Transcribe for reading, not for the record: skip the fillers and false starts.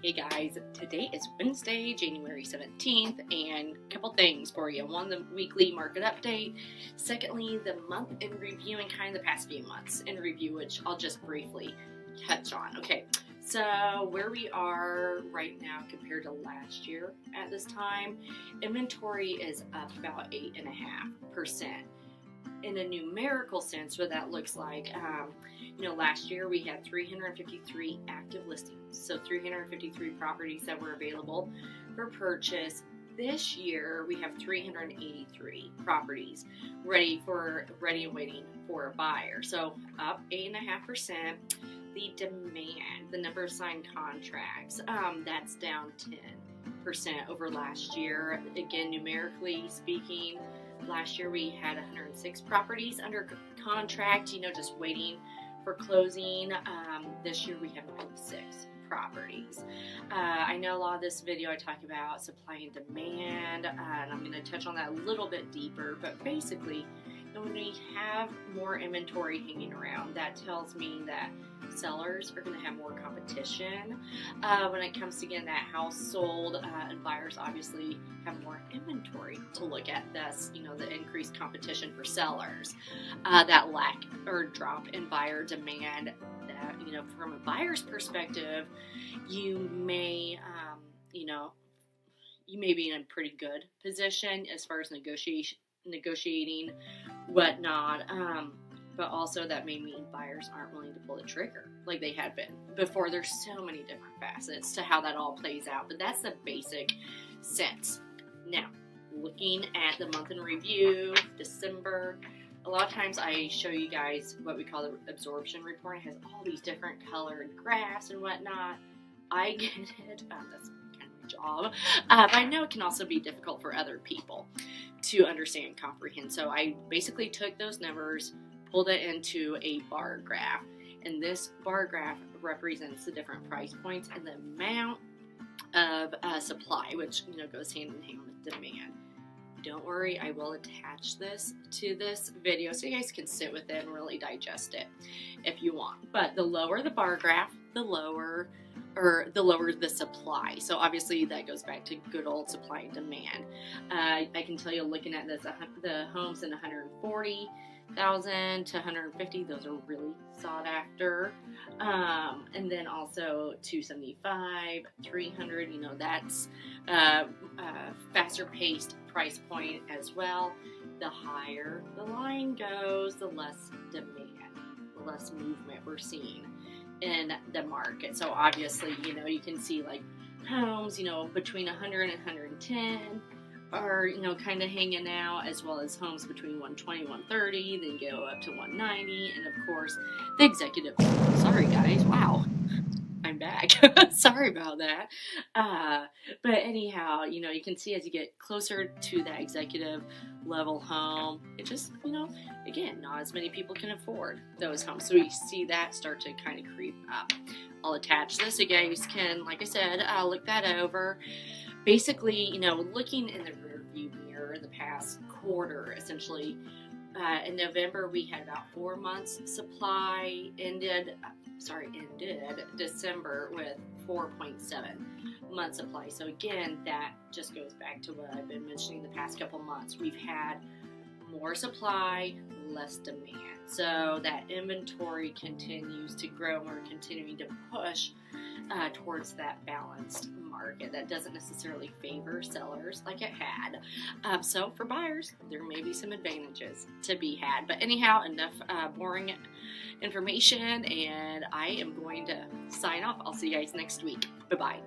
Hey guys, today is Wednesday, January 17th, and a couple things for you. One, the weekly market update. Secondly, the month in review and kind of the past few months in review, which I'll just briefly touch on. Okay, so where we are right now compared to last year at this time, inventory is up about 8.5%. In a numerical sense, what that looks like, last year we had 353 active listings, so 353 properties that were available for purchase. This year we have 383 properties ready and waiting for a buyer, so up 8.5%. The demand, the number of signed contracts, that's down 10% over last year. Again, numerically speaking, last year we had 106 properties under contract, just waiting for closing. This year we have 96 properties. I know a lot of this video I talk about supply and demand, and I'm going to touch on that a little bit deeper, but basically when we have more inventory hanging around, that tells me that sellers are going to have more competition. When it comes to getting that house sold, and buyers obviously have more inventory to look at. Thus, the increased competition for sellers. That lack or drop in buyer demand, that, from a buyer's perspective, you may be in a pretty good position as far as negotiating whatnot, but also that may mean buyers aren't willing to pull the trigger like they had been before. There's so many different facets to how that all plays out, but that's the basic sense. Now, looking at the month in review, December, a lot of times I show you guys what we call the absorption report. It has all these different colored graphs and whatnot. I get it. That's kind of my job. But I know it can also be difficult for other people to understand and comprehend. So I basically took those numbers, pulled it into a bar graph, and this bar graph represents the different price points and the amount of supply, which goes hand in hand with demand. Don't worry, I will attach this to this video so you guys can sit with it and really digest it if you want. But the lower the bar graph, the lower the supply. So obviously that goes back to good old supply and demand. I can tell you, looking at this, the homes in 140,000 to 150, those are really sought after. And then also 275, 300, that's faster paced price point as well. The higher the line goes, the less demand, the less movement we're seeing in the market. So obviously, you can see like homes, between 100 and 110 are, kind of hanging out, as well as homes between 120, 130, then go up to 190, and of course the executive. Sorry guys, wow, I'm back. Sorry about that. But anyhow, you can see as you get closer to that executive level home, it just, again, not as many people can afford those homes. So you see that start to kind of creep up. I'll attach this. You guys can, like I said, look that over. Basically, looking in the rearview mirror, the past quarter, essentially, in November we had about 4 months supply. Ended December with 4.7 months supply. So again, that just goes back to what I've been mentioning the past couple months. We've had more supply, less demand. So that inventory continues to grow, and we're continuing to push towards that balanced market that doesn't necessarily favor sellers like it had. So for buyers, there may be some advantages to be had. But anyhow, enough boring information, and I am going to sign off. I'll see you guys next week. Bye-bye.